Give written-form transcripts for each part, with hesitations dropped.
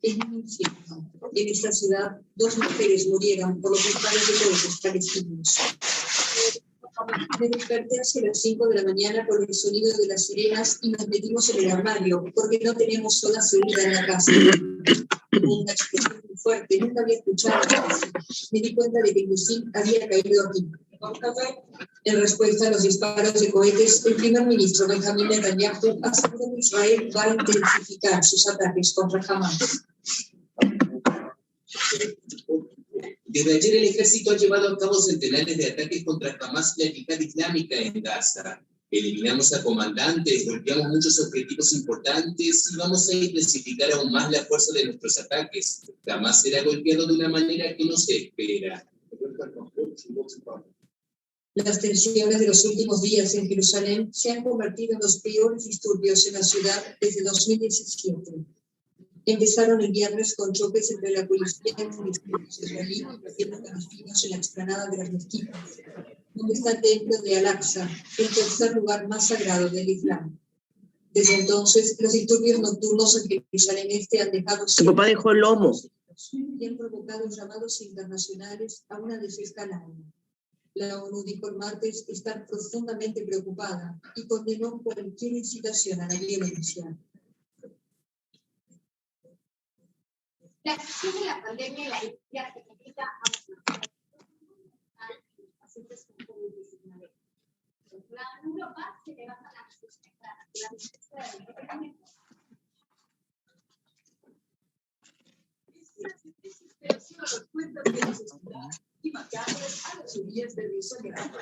en un infierno. En esta ciudad, 2 mujeres murieron por los disparos de cohetes palestinos. Me desperté hacia las 5 de la mañana por el sonido de las sirenas y nos metimos en el armario porque no tenemos zona segura en la casa. Una explosión muy fuerte, nunca había escuchado. Me di cuenta de que Yusin había caído aquí. En respuesta a los disparos de cohetes, el primer ministro Benjamín Netanyahu aseguró que Israel va a intensificar sus ataques contra Hamas. Desde ayer el ejército ha llevado a cabo centenares de ataques contra Hamas y la Yihad Islámica en Gaza. Eliminamos a comandantes, golpeamos muchos objetivos importantes y vamos a intensificar aún más la fuerza de nuestros ataques. Hamas será golpeado de una manera que no se espera. Las tensiones de los últimos días en Jerusalén se han convertido en los peores disturbios en la ciudad desde 2017. Empezaron el viernes con choques entre la policía y el ejército israelí haciendo palestinos en la explanada de las mezquitas, donde está el templo de Al-Aqsa, el tercer lugar más sagrado del Islam. Desde entonces, los disturbios nocturnos en Jerusalén Este han dejado... Su papá dejó el lomo. Y han provocado llamados internacionales a una desescalada. La ONU dijo el martes estar profundamente preocupada y condenó cualquier incitación a la violencia. La crisis de la pandemia en la India se complica a los pacientes con COVID-19. En Europa se levanta la expectativa de la necesidad de medicamentos. Los cuentas de necesidad y marcadas a las orillas del río Sagrado.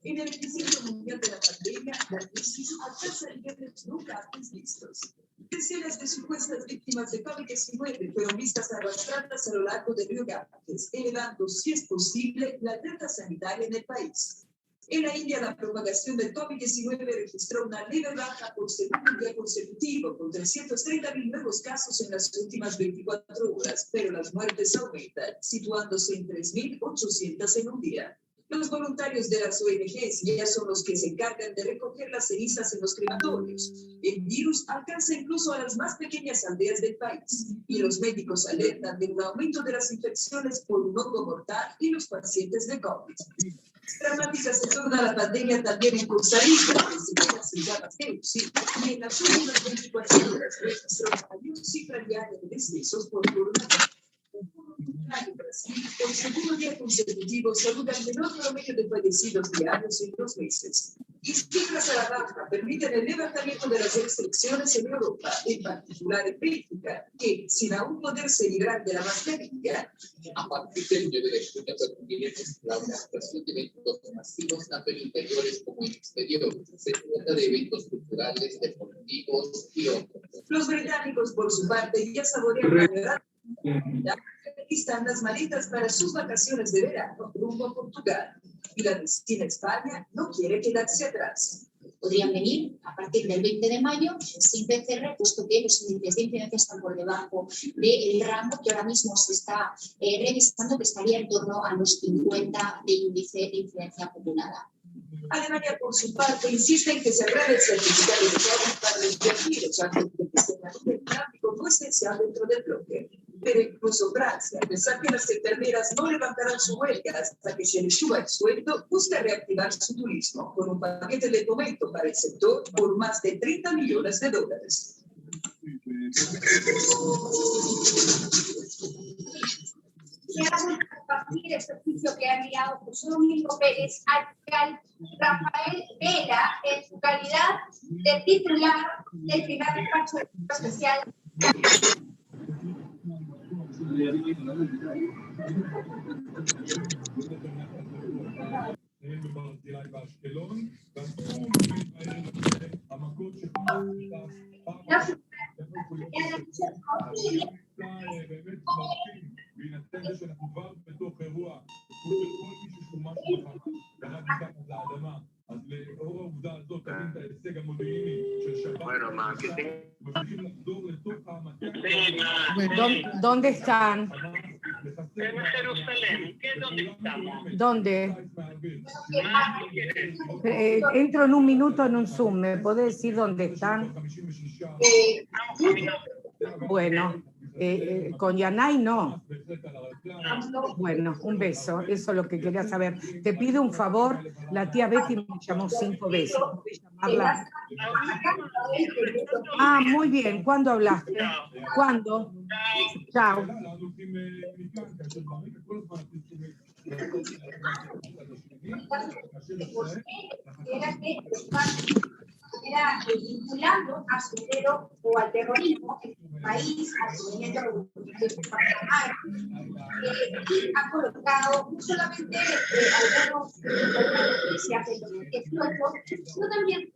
En el principio mundial de la pandemia, la crisis alcanza niveles nunca antes vistos. Decenas de supuestas víctimas de COVID-19 fueron vistas arrastradas a lo largo del río Ganges, elevando, si es posible, la alerta sanitaria en el país. En la India, la propagación del COVID-19 registró una leve baja por segundo día consecutivo, con 330.000 nuevos casos en las últimas 24 horas, pero las muertes aumentan, situándose en 3.800 en un día. Los voluntarios de las ONGs ya son los que se encargan de recoger las cenizas en los crematorios. El virus alcanza incluso a las más pequeñas aldeas del país, y los médicos alertan de un aumento de las infecciones por un hongo mortal en los pacientes de COVID. Dramática se torna la pandemia también en Costa Rica, que se llama Teuci, y en las últimas 24 horas registró la mayor cifra diaria de decesos por coronavirus. En Brasil, por segundo día consecutivo, saluda el menor promedio de fallecidos diarios en 2 meses. Y cifras a la baja permiten el levantamiento de las restricciones en Europa, en particular en Bélgica, que, sin aún poderse librar de la mascarilla, A partir del 9 de junio permitiremos la organización de eventos masivos tanto en interiores como en exteriores. Se trata de eventos culturales, deportivos y otros. Los británicos, por su parte, ya saborean la verdad. Están las maletas para sus vacaciones de verano rumbo a Portugal. Y la vecina España no quiere quedarse atrás. Podrían venir a partir del 20 de mayo sin PCR, puesto que los índices de incidencia están por debajo del rango que ahora mismo se está revisando, que estaría en torno a los 50 de índice de incidencia acumulada. Alemania, por su parte, insiste en que se agrave el certificado de COVID para los viajeros antes de que se anuncie el tráfico no esencial dentro del bloque. Pero incluso Francia, a pesar que las enfermeras no levantarán su huelga hasta que se les suba el sueldo, busca reactivar su turismo con un paquete de fomento para el sector por más de $30 millones. Queremos compartir este oficio que ha enviado José Domingo Pérez al Rafael Vela en su calidad de titular del primer despacho especial. Bueno, marketing. ¿Dónde están? En Jerusalén. ¿Qué es donde estamos? ¿Dónde? Entro en un minuto en un Zoom. ¿Me podés decir dónde están? Bueno, Con Yanay no. Bueno, un beso, eso es lo que quería saber. Te pido un favor, la tía Betty me llamó 5 veces. ¿Puedes llamarla? Ah, muy bien, ¿cuándo hablaste? ¿Cuándo? Chao. Era vinculando a Sendero o al terrorismo en el país, al movimiento revolucionario popular, y ha colocado no solamente algunos noticias de los expuestos, sino también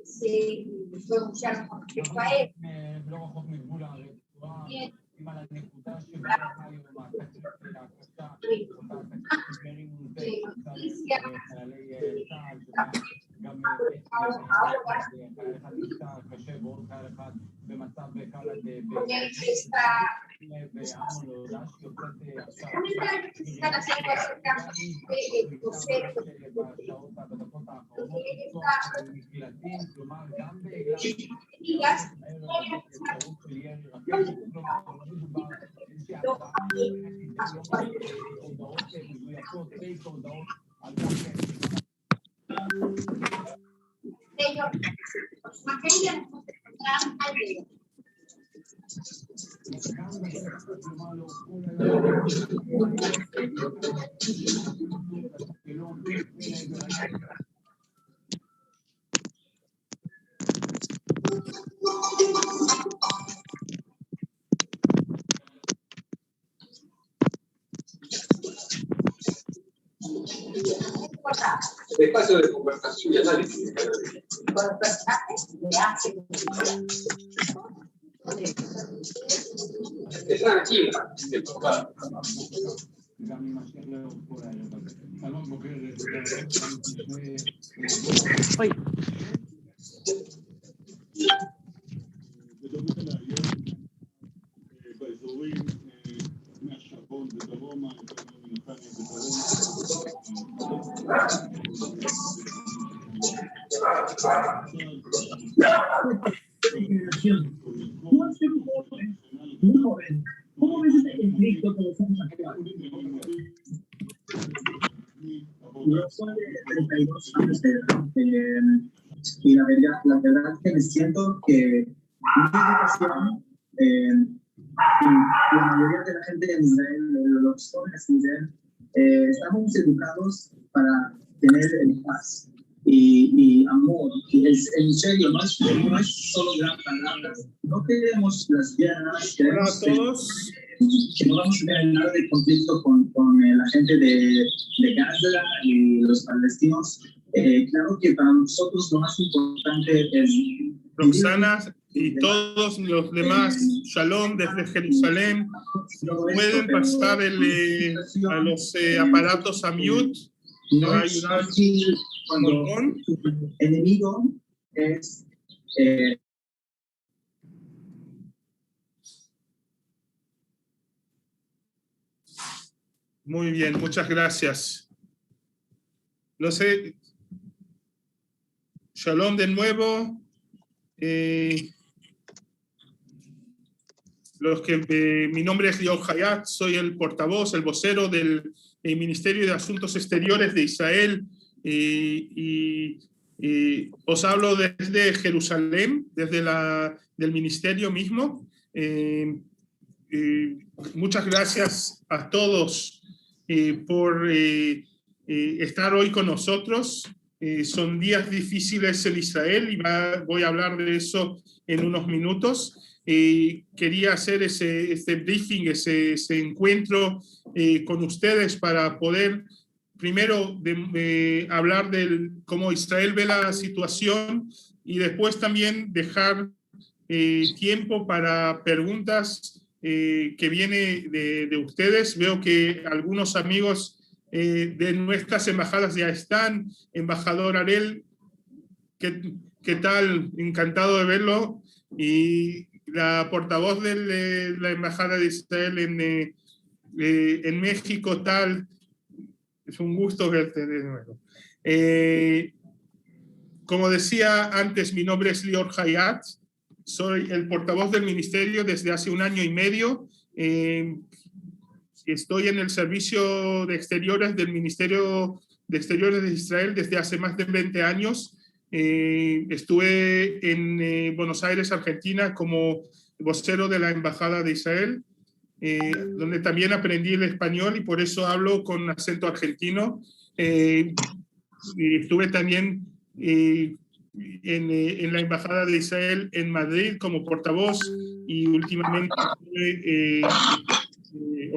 se pronunciaron con respecto a él. Espacio de conversación y análisis. Con los personajes de hace. Están aquí. Oye. Muy joven. ¿Cómo ves este conflicto que los años actuales? Yo soy de 32 años de edad y la verdad es que me siento que mi educación y la mayoría de la gente en Israel, los jóvenes en Israel, estamos educados para tener paz y amor. Y en serio, no es solo gran palabras. No queremos las guerras, queremos que no vamos a tener nada de conflicto con la gente de Gaza y los palestinos. Claro que para nosotros lo más importante es... Roxana y todos los demás, Shalom desde Jerusalén, pueden pasar a los aparatos a mute. No es fácil cuando tu enemigo es... Muy bien, muchas gracias. No sé, Shalom de nuevo. Mi nombre es Lior Hayat, soy el portavoz, el vocero del Ministerio de Asuntos Exteriores de Israel y os hablo desde Jerusalén, desde del ministerio mismo. Muchas gracias a todos por estar hoy con nosotros. Son días difíciles en Israel y voy a hablar de eso en unos minutos. Quería hacer este briefing, ese encuentro con ustedes para poder primero hablar de cómo Israel ve la situación y después también dejar tiempo para preguntas que viene de ustedes. Veo que algunos amigos de nuestras embajadas ya están. Embajador Arel, ¿qué tal? Encantado de verlo. Y la portavoz de la Embajada de Israel en México, tal. Es un gusto verte de nuevo. Como decía antes, mi nombre es Lior Hayat. soy el portavoz del ministerio desde hace 1 año y medio. Estoy en el servicio de exteriores del Ministerio de Exteriores de Israel desde hace más de 20 años. Estuve en Buenos Aires, Argentina, como vocero de la Embajada de Israel, donde también aprendí el español y por eso hablo con acento argentino. Estuve también en la Embajada de Israel en Madrid como portavoz y últimamente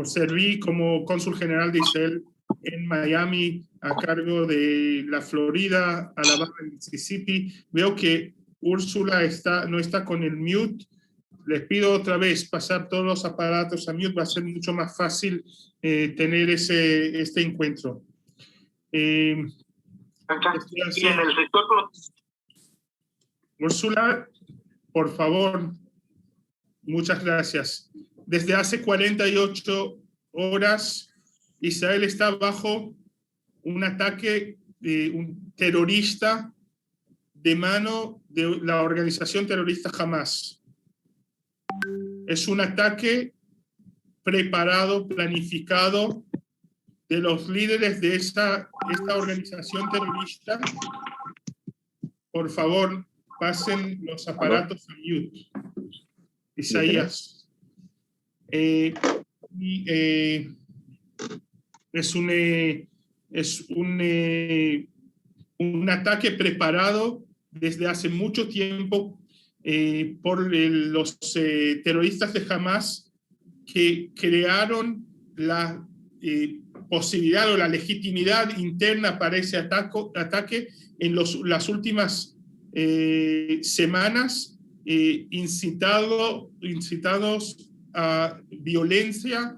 serví como cónsul general de Israel en Miami a cargo de la Florida, Alabama y Mississippi. Veo que Úrsula no está con el mute. Les pido otra vez pasar todos los aparatos a mute. Va a ser mucho más fácil tener este encuentro. Úrsula, por favor, muchas gracias. Desde hace 48 horas, Israel está bajo un ataque de un terrorista de mano de la organización terrorista Hamas. Es un ataque preparado, planificado de los líderes de esta organización terrorista. Por favor, pasen los aparatos a mute. Isaías. Es un ataque preparado desde hace mucho tiempo por los terroristas de Hamas, que crearon la posibilidad o la legitimidad interna para ese ataque en las últimas semanas, incitados a violencia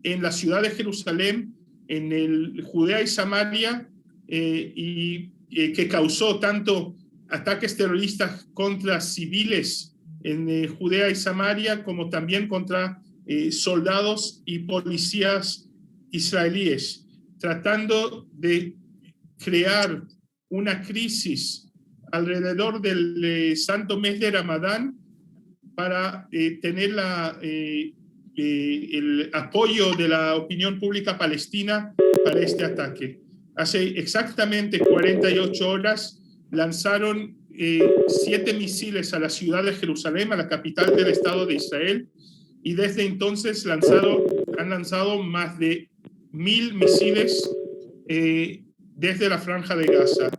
en la ciudad de Jerusalén, en Judea y Samaria, que causó tanto ataques terroristas contra civiles en Judea y Samaria, como también contra soldados y policías israelíes, tratando de crear una crisis alrededor del santo mes de Ramadán para tener el apoyo de la opinión pública palestina para este ataque. Hace exactamente 48 horas lanzaron 7 misiles a la ciudad de Jerusalén, a la capital del Estado de Israel, y desde entonces han lanzado más de 1000 misiles desde la Franja de Gaza.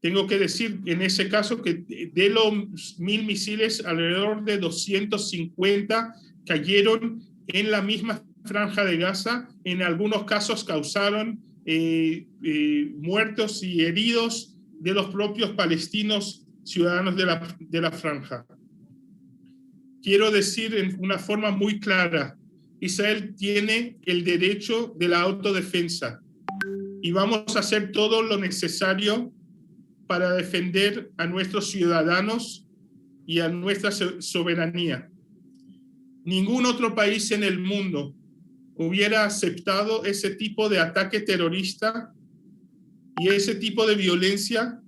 Tengo que decir en ese caso que de los 1000 misiles, alrededor de 250 cayeron en la misma Franja de Gaza. En algunos casos causaron muertos y heridos de los propios palestinos ciudadanos de la Franja. Quiero decir en una forma muy clara, Israel tiene el derecho de la autodefensa y vamos a hacer todo lo necesario para defender a nuestros ciudadanos y a nuestra soberanía. Ningún otro país en el mundo hubiera aceptado ese tipo de ataque terrorista y ese tipo de violencia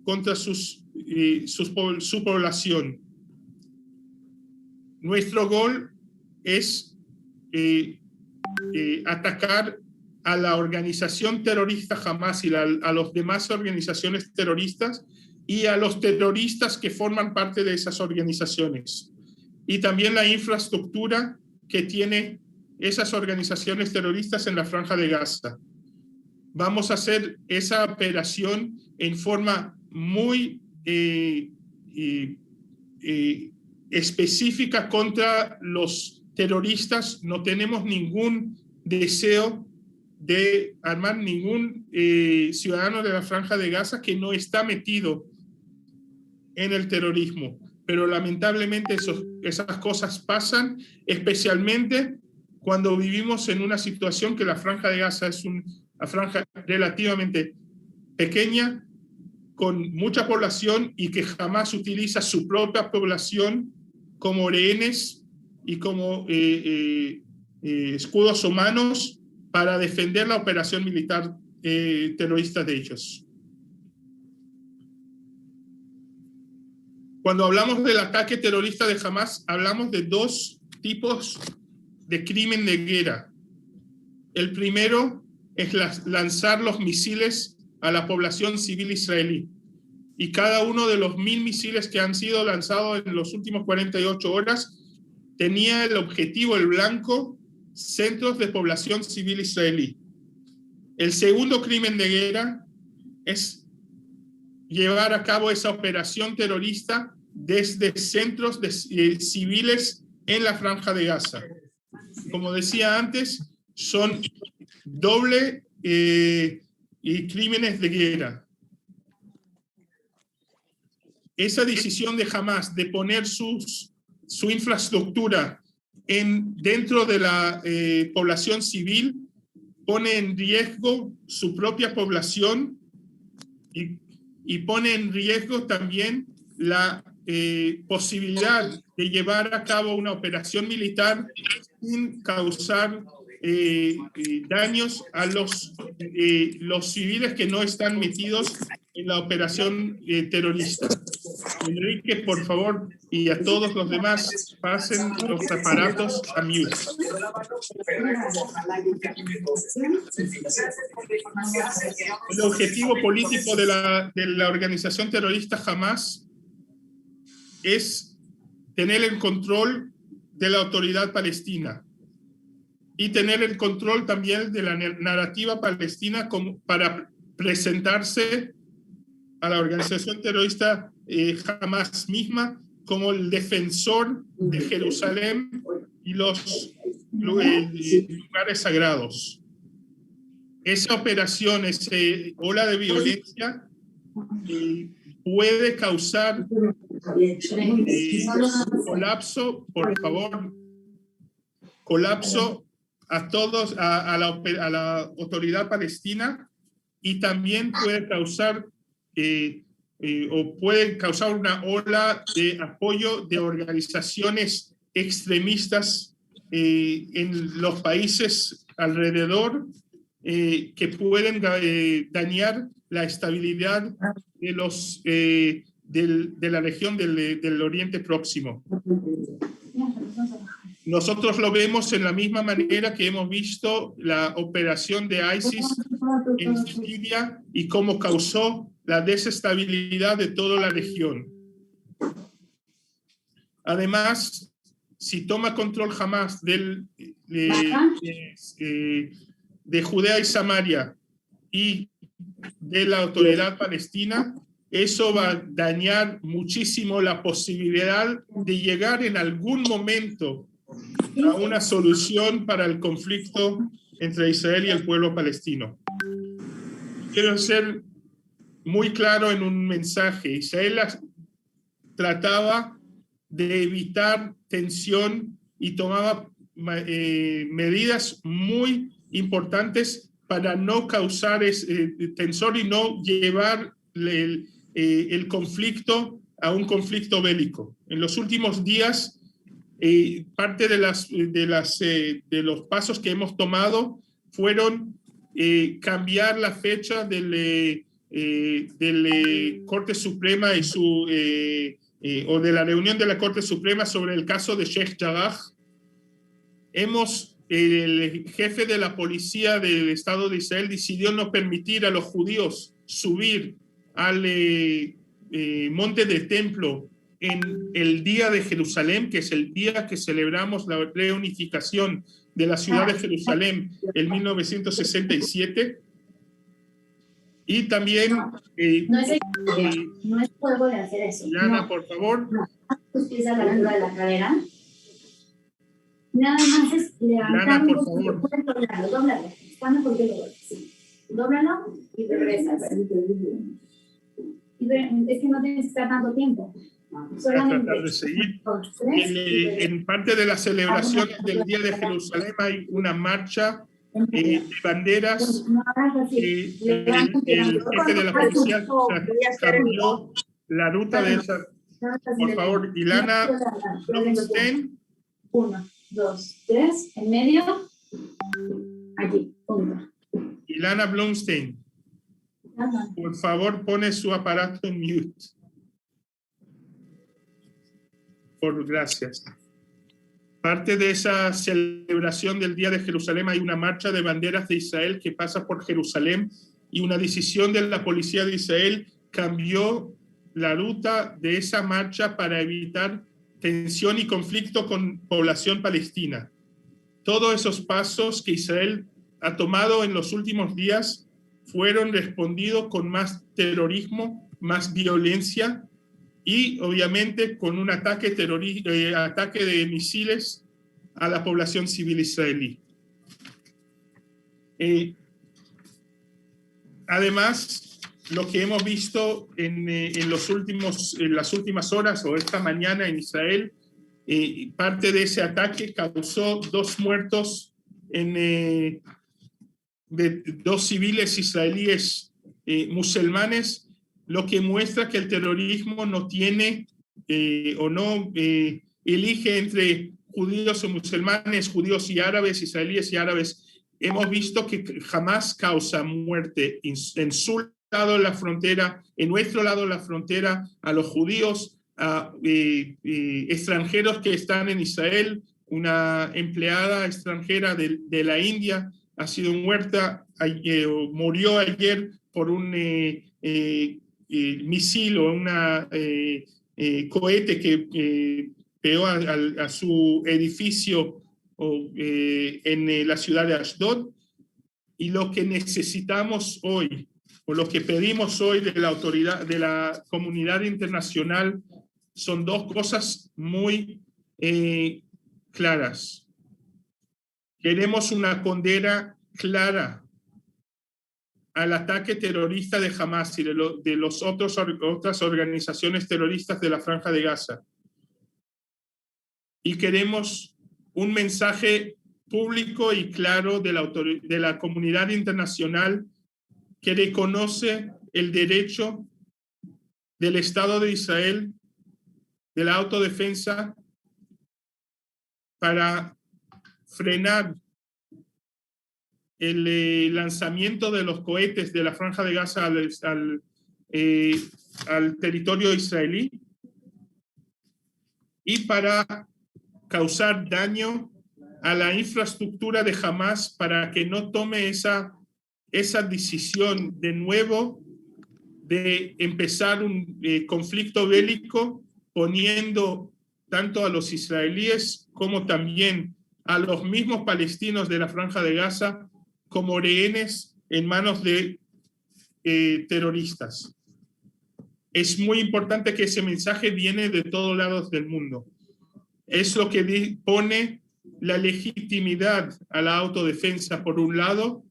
contra su población. Nuestro gol es atacar a la organización terrorista Hamas y a las demás organizaciones terroristas y a los terroristas que forman parte de esas organizaciones. Y también la infraestructura que tiene esas organizaciones terroristas en la Franja de Gaza. Vamos a hacer esa operación en forma muy específica contra los terroristas. No tenemos ningún deseo de armar ningún ciudadano de la Franja de Gaza que no está metido en el terrorismo. Pero lamentablemente esas cosas pasan, especialmente cuando vivimos en una situación que la Franja de Gaza es una franja relativamente pequeña, con mucha población, y que jamás utiliza su propia población como rehenes y como escudos humanos para defender la operación militar terrorista de ellos. Cuando hablamos del ataque terrorista de Hamas, hablamos de dos tipos de crimen de guerra. El primero es lanzar los misiles a la población civil israelí. Y cada uno de los 1000 misiles que han sido lanzados en los últimos 48 horas tenía el objetivo, el blanco, centros de población civil israelí. El segundo crimen de guerra es llevar a cabo esa operación terrorista desde centros civiles en la Franja de Gaza. Como decía antes, son doble crímenes de guerra. Esa decisión de Hamas de poner su infraestructura dentro de la población civil pone en riesgo su propia población y pone en riesgo también la posibilidad de llevar a cabo una operación militar sin causar daños a los civiles que no están metidos en la operación terrorista. Enrique, por favor, y a todos los demás, pasen los aparatos a mute. El objetivo político de la organización terrorista Hamas es tener el control de la autoridad palestina y tener el control también de la narrativa palestina para presentarse a la organización terrorista Hamas misma como el defensor de Jerusalén y los lugares sagrados. Esa operación, esa ola de violencia puede causar colapso, por favor, colapso a todos, a la autoridad palestina, y también puede causar una ola de apoyo de organizaciones extremistas en los países alrededor que pueden dañar la estabilidad de la región del Oriente Próximo. Nosotros lo vemos en la misma manera que hemos visto la operación de ISIS en Siria y cómo causó la desestabilidad de toda la región. Además, si toma control Hamas de Judea y Samaria y de la autoridad palestina, eso va a dañar muchísimo la posibilidad de llegar en algún momento a una solución para el conflicto entre Israel y el pueblo palestino. Quiero ser muy claro en un mensaje. Israel trataba de evitar tensión y tomaba medidas muy importantes para no causar tensión y no llevar el conflicto a un conflicto bélico. En los últimos días, parte de los pasos que hemos tomado fueron cambiar la fecha del Corte Suprema y o de la reunión de la Corte Suprema sobre el caso de Sheikh Jarrah. El jefe de la policía del Estado de Israel decidió no permitir a los judíos subir al monte del templo en el día de Jerusalén, que es el día que celebramos la reunificación de la ciudad de Jerusalén en 1967. Y también... no es juego de hacer eso. Lana, no. por favor. No, tus pies a la altura de la cadera. Nada más es levantar. Lana, por favor. Puedes doblarlo. Está mejor que lo dobles. Sí. Dóblalo y regresas. Es que no tienes que estar tanto tiempo. Solamente Tratar de seguir. En parte de las celebraciones del Día de Jerusalén hay una marcha de banderas. El jefe de la policía cambió la ruta de esa. Por favor, Ilana Blumstein. 1, 2, 3, en medio. Allí, punto. Ilana Blumstein. Por favor, pone su aparato en mute. Gracias. Parte de esa celebración del Día de Jerusalén hay una marcha de banderas de Israel que pasa por Jerusalén, y una decisión de la policía de Israel cambió la ruta de esa marcha para evitar tensión y conflicto con población palestina. Todos esos pasos que Israel ha tomado en los últimos días fueron respondidos con más terrorismo, más violencia y obviamente con un ataque de misiles a la población civil israelí. Además, lo que hemos visto en las últimas horas o esta mañana en Israel, parte de ese ataque causó 2 muertos de 2 civiles israelíes musulmanes, lo que muestra que el terrorismo no tiene elige entre judíos o musulmanes, judíos y árabes, israelíes y árabes. Hemos visto que jamás causa muerte en su lado de la frontera, en nuestro lado de la frontera, a los judíos, a extranjeros que están en Israel. Una empleada extranjera de la India ha sido muerta, murió ayer por un misil o un cohete que pegó a su edificio en la ciudad de Ashdod. Y lo que necesitamos hoy, o lo que pedimos hoy de la comunidad internacional, son 2 cosas muy claras. Queremos una condena clara al ataque terrorista de Hamas y de las otras organizaciones terroristas de la Franja de Gaza. Y queremos un mensaje público y claro de la comunidad internacional que reconoce el derecho del Estado de Israel, de la autodefensa, para frenar el lanzamiento de los cohetes de la Franja de Gaza al territorio israelí, y para causar daño a la infraestructura de Hamas para que no tome esa decisión de nuevo de empezar un conflicto bélico, poniendo tanto a los israelíes como también a los mismos palestinos de la Franja de Gaza como rehenes en manos de terroristas. Es muy importante que ese mensaje viene de todos lados del mundo. Es lo que pone la legitimidad a la autodefensa por un lado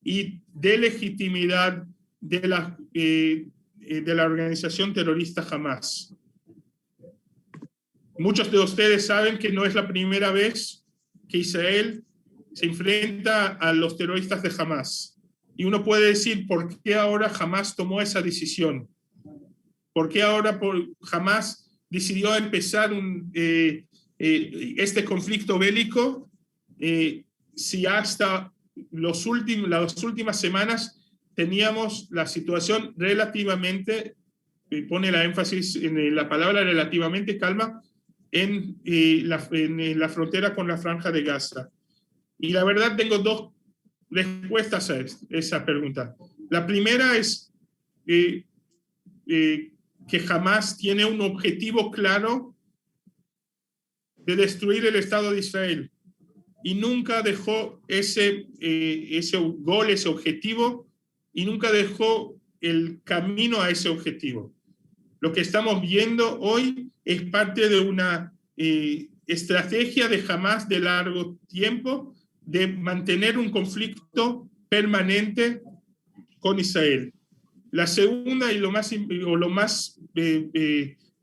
y de legitimidad de la organización terrorista Hamas. Muchos de ustedes saben que no es la primera vez que Israel se enfrenta a los terroristas de Hamas. Y uno puede decir, ¿por qué ahora Hamas tomó esa decisión? ¿Por qué ahora Hamas decidió empezar este conflicto bélico si hasta las últimas semanas teníamos la situación relativamente, pone la énfasis en la palabra relativamente calma, en la frontera con la Franja de Gaza? Y la verdad tengo 2 respuestas a esa pregunta. La primera es que Hamas tiene un objetivo claro de destruir el Estado de Israel y nunca dejó ese objetivo, y nunca dejó el camino a ese objetivo. Lo que estamos viendo hoy es parte de una estrategia de Hamas de largo tiempo de mantener un conflicto permanente con Israel. La segunda y lo más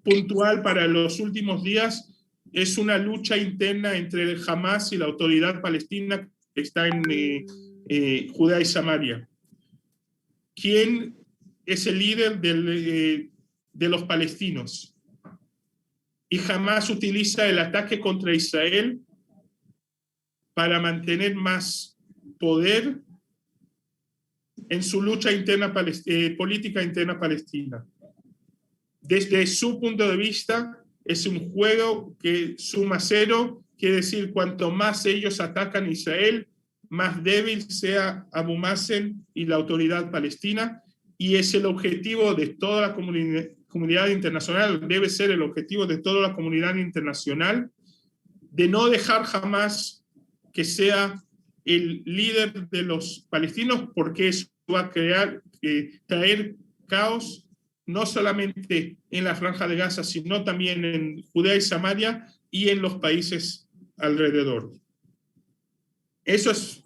puntual para los últimos días es una lucha interna entre el Hamas y la autoridad palestina que está en Judea y Samaria. ¿Quién es el líder de los palestinos? Y Hamas utiliza el ataque contra Israel para mantener más poder en su lucha interna política interna palestina. Desde su punto de vista, es un juego que suma cero, quiere decir, cuanto más ellos atacan a Israel, más débil sea Abu Mazen y la autoridad palestina, y es el objetivo de toda la comunidad internacional, debe ser el objetivo de toda la comunidad internacional, de no dejar jamás que sea el líder de los palestinos, porque eso va a traer caos, no solamente en la Franja de Gaza, sino también en Judea y Samaria y en los países alrededor. Eso es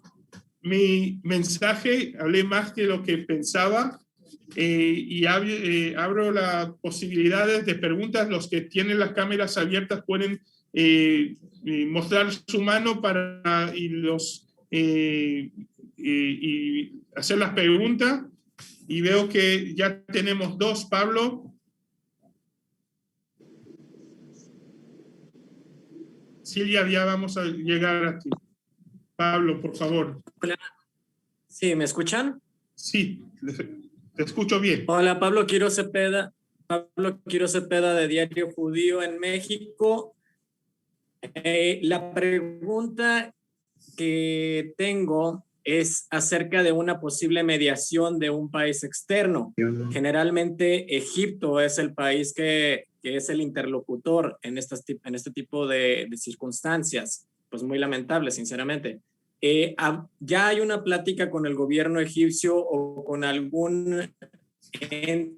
mi mensaje. Hablé más que lo que pensaba y abro las posibilidades de preguntas. Los que tienen las cámaras abiertas pueden mostrar su mano y hacer las preguntas. Y veo que ya tenemos dos. Pablo. Silvia, ya vamos a llegar a ti. Pablo, por favor. Hola. Sí, ¿me escuchan? Sí, te escucho bien. Hola, Pablo Quiro Cepeda de Diario Judío en México. La pregunta que tengo es acerca de una posible mediación de un país externo. Generalmente Egipto es el país que es el interlocutor en este tipo de circunstancias, pues muy lamentable, sinceramente. ¿Ya hay una plática con el gobierno egipcio o con algún ente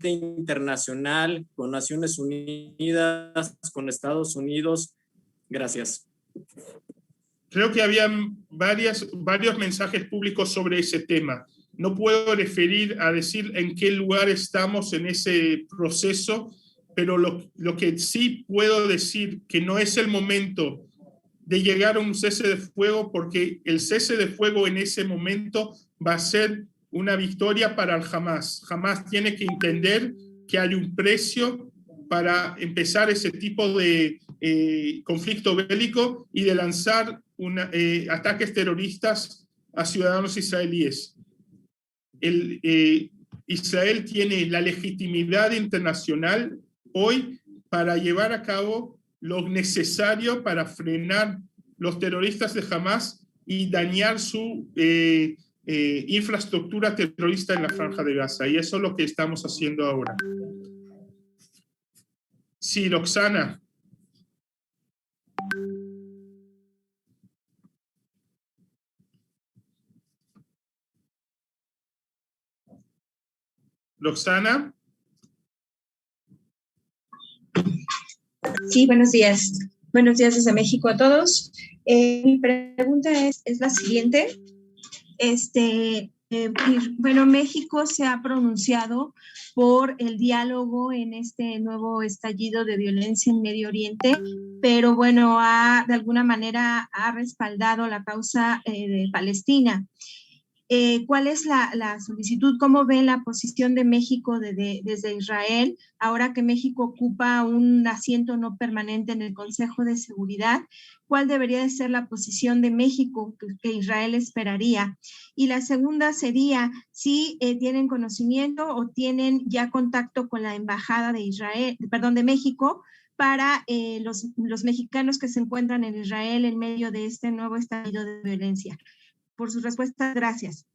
internacional, con Naciones Unidas, con Estados Unidos? Gracias. Creo que había varios mensajes públicos sobre ese tema. No puedo decir en qué lugar estamos en ese proceso, pero lo que sí puedo decir que no es el momento de llegar a un cese de fuego, porque el cese de fuego en ese momento va a ser una victoria para el Hamas. Hamas tiene que entender que hay un precio para empezar ese tipo de conflicto bélico y de lanzar ataques terroristas a ciudadanos israelíes. Israel tiene la legitimidad internacional hoy para llevar a cabo lo necesario para frenar los terroristas de Hamas y dañar su infraestructura terrorista en la Franja de Gaza. Y eso es lo que estamos haciendo ahora. Sí, Roxana. Roxana. Sí, buenos días. Buenos días desde México a todos. Mi pregunta es la siguiente. Bueno, México se ha pronunciado por el diálogo en este nuevo estallido de violencia en Medio Oriente, pero bueno, de alguna manera ha respaldado la causa de Palestina. ¿Cuál es la solicitud? ¿Cómo ven la posición de México desde Israel, ahora que México ocupa un asiento no permanente en el Consejo de Seguridad? ¿Cuál debería de ser la posición de México que Israel esperaría? Y la segunda sería, si tienen conocimiento o tienen ya contacto con la Embajada de México, para los mexicanos que se encuentran en Israel en medio de este nuevo estallido de violencia. Por su respuesta, gracias.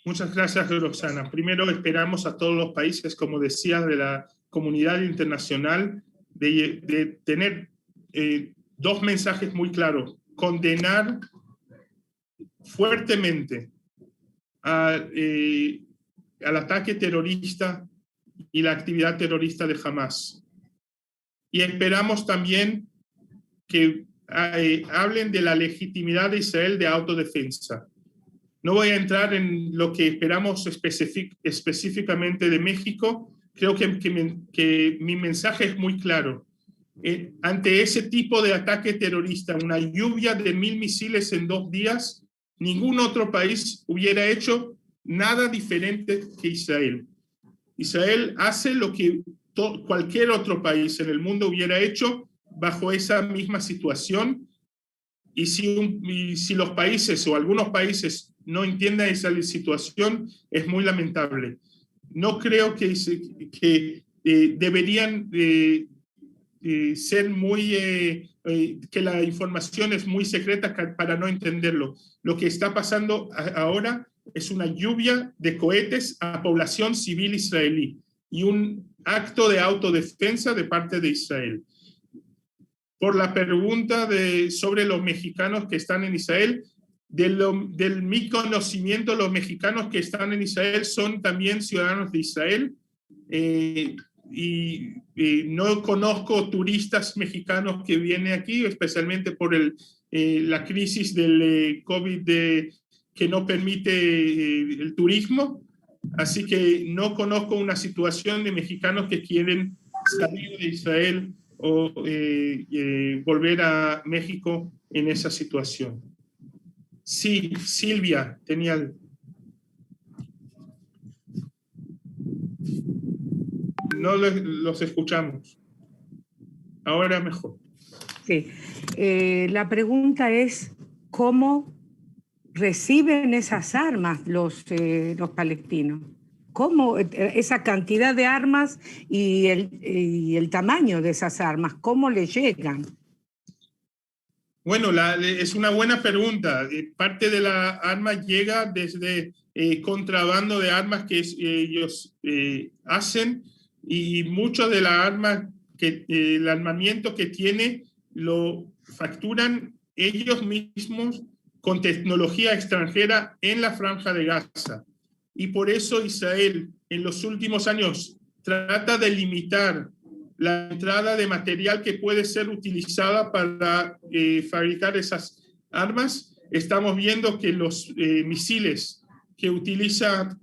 Muchas gracias, Roxana. Primero, esperamos a todos los países, como decía, de la comunidad internacional, de tener dos mensajes muy claros. Condenar fuertemente al ataque terrorista y la actividad terrorista de Hamas. Y esperamos también que hablen de la legitimidad de Israel de autodefensa. No voy a entrar en lo que esperamos específicamente de México. Creo que mi mensaje es muy claro. Ante ese tipo de ataque terrorista, una lluvia de 1.000 misiles en 2 días, ningún otro país hubiera hecho nada diferente que Israel. Israel hace lo que cualquier otro país en el mundo hubiera hecho bajo esa misma situación, y si los países o algunos países no entiendan esa situación, es muy lamentable. No creo que deberían ser muy, que la información es muy secreta para no entenderlo. Lo que está pasando ahora es una lluvia de cohetes a población civil israelí y un acto de autodefensa de parte de Israel. Por la pregunta sobre los mexicanos que están en Israel, del mi conocimiento, los mexicanos que están en Israel son también ciudadanos de Israel, y no conozco turistas mexicanos que vienen aquí, especialmente por la crisis del COVID que no permite el turismo, así que no conozco una situación de mexicanos que quieren salir de Israel o volver a México en esa situación. Sí, Silvia, tenía... No los escuchamos. Ahora mejor. Sí. La pregunta es, ¿cómo reciben esas armas los palestinos? ¿Cómo esa cantidad de armas y el tamaño de esas armas, cómo les llegan? Bueno, es una buena pregunta. Parte de la arma llega desde contrabando de armas que ellos hacen, y mucho de la arma, el armamento que tiene, lo facturan ellos mismos con tecnología extranjera en la Franja de Gaza. Y por eso Israel en los últimos años trata de limitar la entrada de material que puede ser utilizada para fabricar esas armas. Estamos viendo que los misiles que utilizan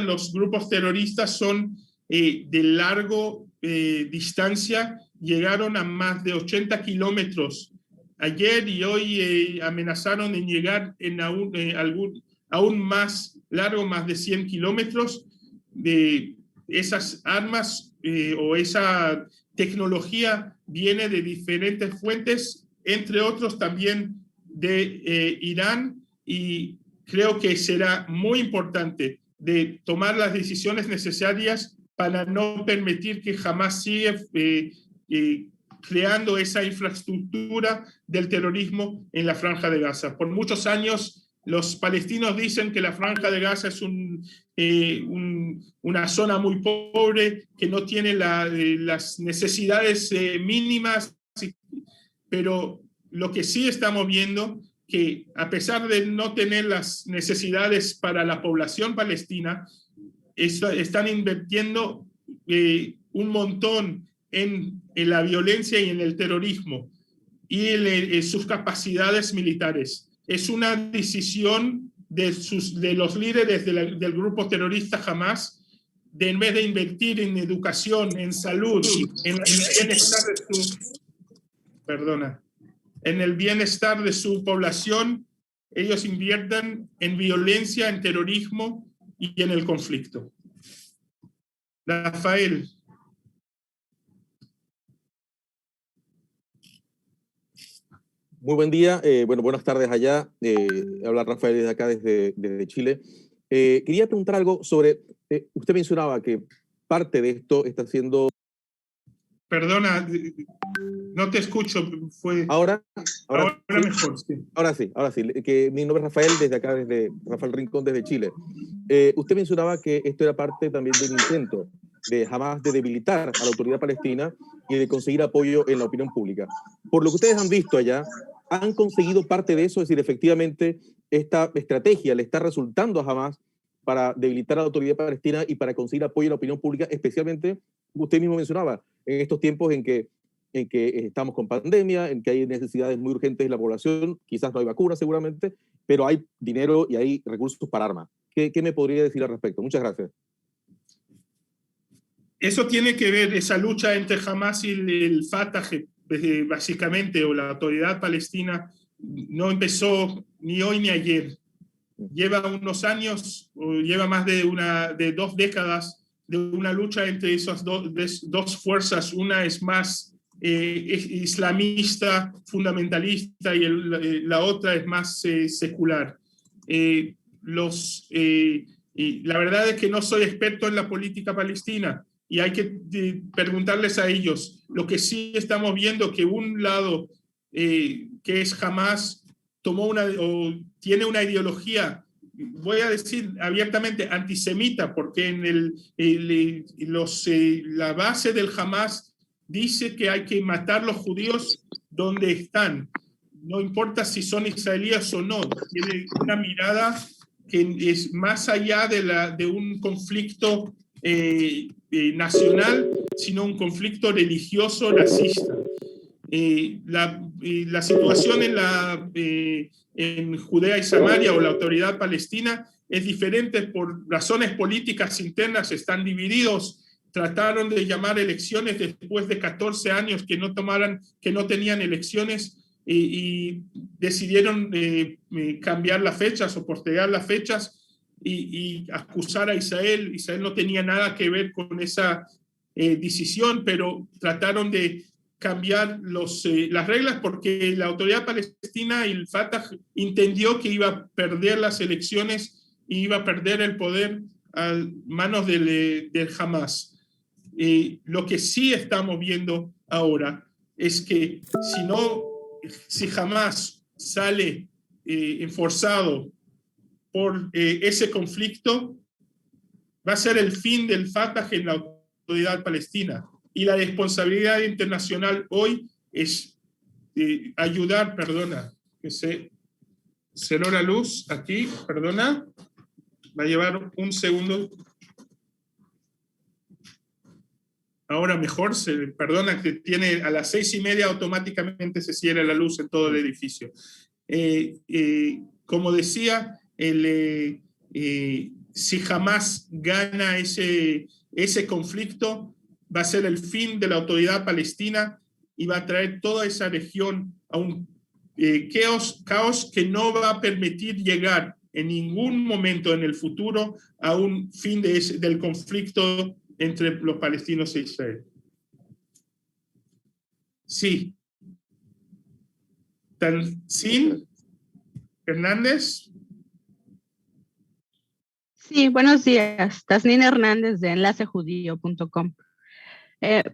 los grupos terroristas son de largo distancia, llegaron a más de 80 kilómetros ayer, y hoy amenazaron en llegar en aún más largo, más de 100 kilómetros. De esas armas o esa tecnología viene de diferentes fuentes, entre otros también de Irán, y creo que será muy importante de tomar las decisiones necesarias para no permitir que Hamás siga creando esa infraestructura del terrorismo en la Franja de Gaza. Por muchos años los palestinos dicen que la Franja de Gaza es una zona muy pobre, que no tiene las necesidades mínimas, pero lo que sí estamos viendo, que a pesar de no tener las necesidades para la población palestina, están invirtiendo un montón en la violencia y en el terrorismo y en sus capacidades militares. Es una decisión de los líderes del grupo terrorista Hamás, en vez de invertir en educación, en salud, en el bienestar de su población, ellos invierten en violencia, en terrorismo y en el conflicto. Rafael. Muy buen día, buenas tardes allá. Habla Rafael desde acá, desde Chile. Quería preguntar algo sobre, usted mencionaba que parte de esto está siendo... Perdona, no te escucho. Ahora mejor, sí. Ahora sí, que mi nombre es Rafael, desde acá, desde Rafael Rincón, desde Chile. Usted mencionaba que esto era parte también del intento de Hamás de debilitar a la autoridad palestina y de conseguir apoyo en la opinión pública. Por lo que ustedes han visto allá, ¿han conseguido parte de eso? Es decir, efectivamente, esta estrategia le está resultando a Hamás para debilitar a la autoridad palestina y para conseguir apoyo en la opinión pública, especialmente, usted mismo mencionaba, en estos tiempos en que estamos con pandemia, en que hay necesidades muy urgentes en la población, quizás no hay vacunas seguramente, pero hay dinero y hay recursos para armas. ¿Qué me podría decir al respecto? Muchas gracias. Eso tiene que ver, esa lucha entre Hamás y el Fatah, básicamente, o la autoridad palestina, no empezó ni hoy ni ayer. Lleva unos años, o lleva más de 2 décadas de una lucha entre esas dos fuerzas. Una es más islamista, fundamentalista, y la otra es más secular. Y la verdad es que no soy experto en la política palestina y hay que preguntarles a ellos. Lo que sí estamos viendo que un lado, que es Hamas, tiene una ideología, voy a decir abiertamente, antisemita, porque en la base del Hamas dice que hay que matar los judíos donde están, no importa si son israelíes o no. Tiene una mirada que es más allá de un conflicto nacional, sino un conflicto religioso racista. La situación en Judea y Samaria o la autoridad palestina es diferente por razones políticas internas, están divididos. Trataron de llamar elecciones después de 14 años que no tenían elecciones y decidieron cambiar las fechas o postergar las fechas y acusar a Israel. Israel no tenía nada que ver con esa decisión, pero trataron de cambiar las reglas porque la autoridad palestina y el Fatah entendió que iba a perder las elecciones y iba a perder el poder a manos del Hamas. Lo que sí estamos viendo ahora es que si Hamas sale enforzado por ese conflicto, va a ser el fin del Fatah en la autoridad palestina. Y la responsabilidad internacional hoy es ayudar, que se cerró la luz aquí, va a llevar un segundo. Ahora mejor, que tiene a las 6:30 automáticamente se cierra la luz en todo el edificio. Como decía, si Hamas gana ese conflicto, va a ser el fin de la autoridad palestina y va a traer toda esa región a un caos que no va a permitir llegar en ningún momento en el futuro a un fin del conflicto entre los palestinos e Israel. Sí. Tanzin Hernández. Sí, buenos días. Tasnin Hernández de enlacejudío.com.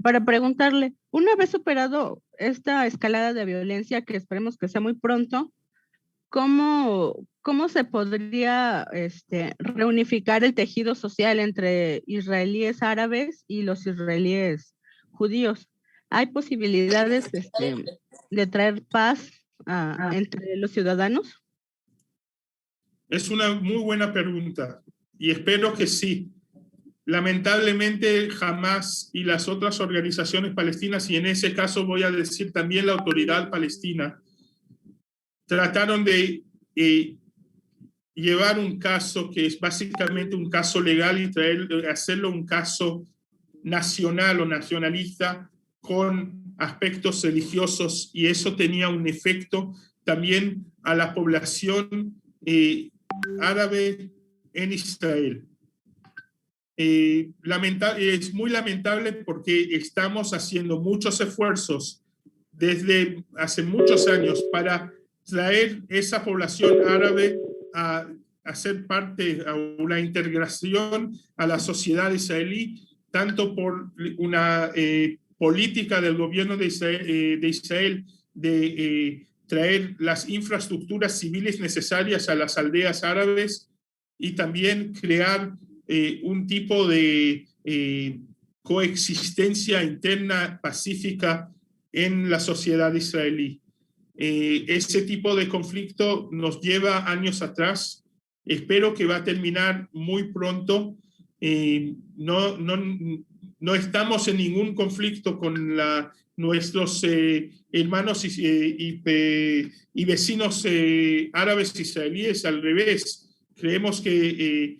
Para preguntarle, una vez superado esta escalada de violencia, que esperemos que sea muy pronto, ¿cómo se podría reunificar el tejido social entre israelíes árabes y los israelíes judíos? ¿Hay posibilidades de traer paz entre los ciudadanos? Es una muy buena pregunta y espero que sí. Lamentablemente, Hamas y las otras organizaciones palestinas, y en ese caso voy a decir también la autoridad palestina, trataron de llevar un caso que es básicamente un caso legal y hacerlo un caso nacional o nacionalista con aspectos religiosos, y eso tenía un efecto también a la población árabe en Israel. Es muy lamentable porque estamos haciendo muchos esfuerzos desde hace muchos años para traer esa población árabe a ser parte, a una integración a la sociedad israelí, tanto por una política del gobierno de Israel de traer las infraestructuras civiles necesarias a las aldeas árabes y también crear un tipo de coexistencia interna pacífica en la sociedad israelí. Ese tipo de conflicto nos lleva años atrás. Espero que va a terminar muy pronto. No estamos en ningún conflicto con nuestros hermanos y vecinos árabes israelíes. Al revés, creemos que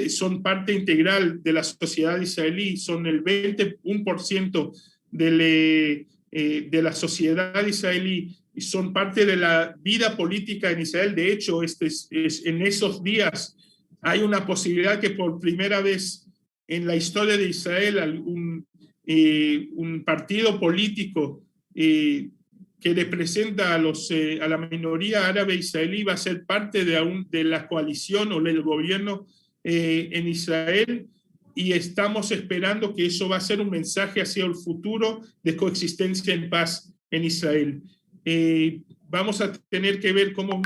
son parte integral de la sociedad israelí, son el 21% de la sociedad israelí y son parte de la vida política en Israel. De hecho, en esos días hay una posibilidad que por primera vez en la historia de Israel un partido político que representa a la minoría árabe israelí va a ser parte de la coalición o del gobierno en Israel, y estamos esperando que eso va a ser un mensaje hacia el futuro de coexistencia en paz en Israel. Vamos a tener que ver cómo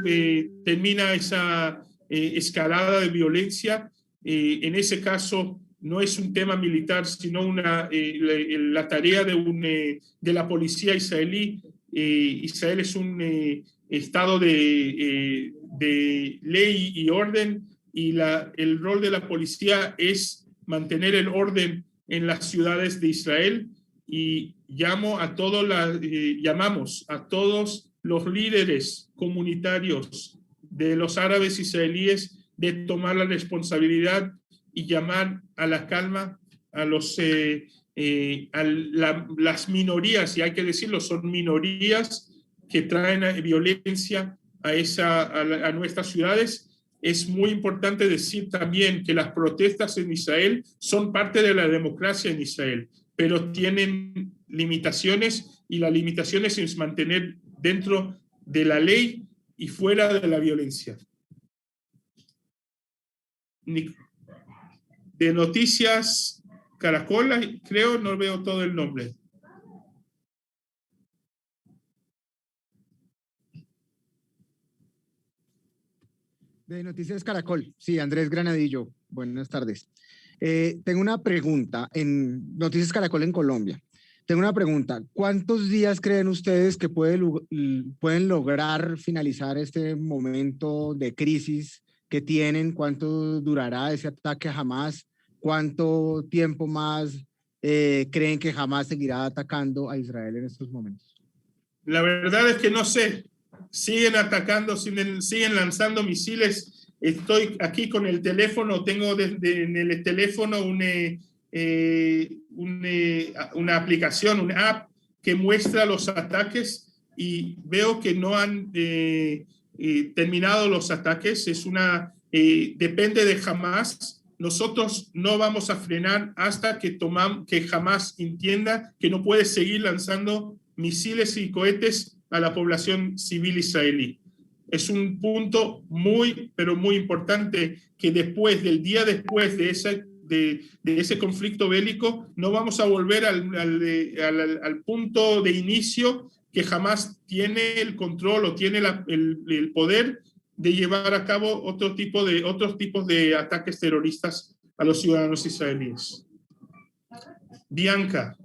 termina esa escalada de violencia. En ese caso no es un tema militar, sino la tarea de la policía israelí. Israel es un estado de ley y orden, y el rol de la policía es mantener el orden en las ciudades de Israel, y llamamos a todos los líderes comunitarios de los árabes israelíes de tomar la responsabilidad y llamar a la calma a las minorías, y hay que decirlo, son minorías que traen violencia a nuestras ciudades. Es muy importante decir también que las protestas en Israel son parte de la democracia en Israel, pero tienen limitaciones, y las limitaciones es mantener dentro de la ley y fuera de la violencia. De Noticias Caracol, creo, no veo todo el nombre. De Noticias Caracol, sí, Andrés Granadillo, buenas tardes. Tengo una pregunta en Noticias Caracol en Colombia. Tengo una pregunta, ¿cuántos días creen ustedes que pueden lograr finalizar este momento de crisis que tienen? ¿Cuánto durará ese ataque a Hamás? ¿Cuánto tiempo más creen que Hamás seguirá atacando a Israel en estos momentos? La verdad es que no sé. Siguen atacando, siguen lanzando misiles. Estoy aquí con el teléfono, tengo en el teléfono una aplicación, una app que muestra los ataques, y veo que no han terminado los ataques. Depende de Hamás. Nosotros no vamos a frenar hasta que Hamás entienda que no puede seguir lanzando misiles y cohetes a la población civil israelí. Es un punto muy, pero muy importante, que del día después de ese conflicto bélico, no vamos a volver al punto de inicio, que jamás tiene el control o tiene el poder de llevar a cabo otros tipos de ataques terroristas a los ciudadanos israelíes. Bianca.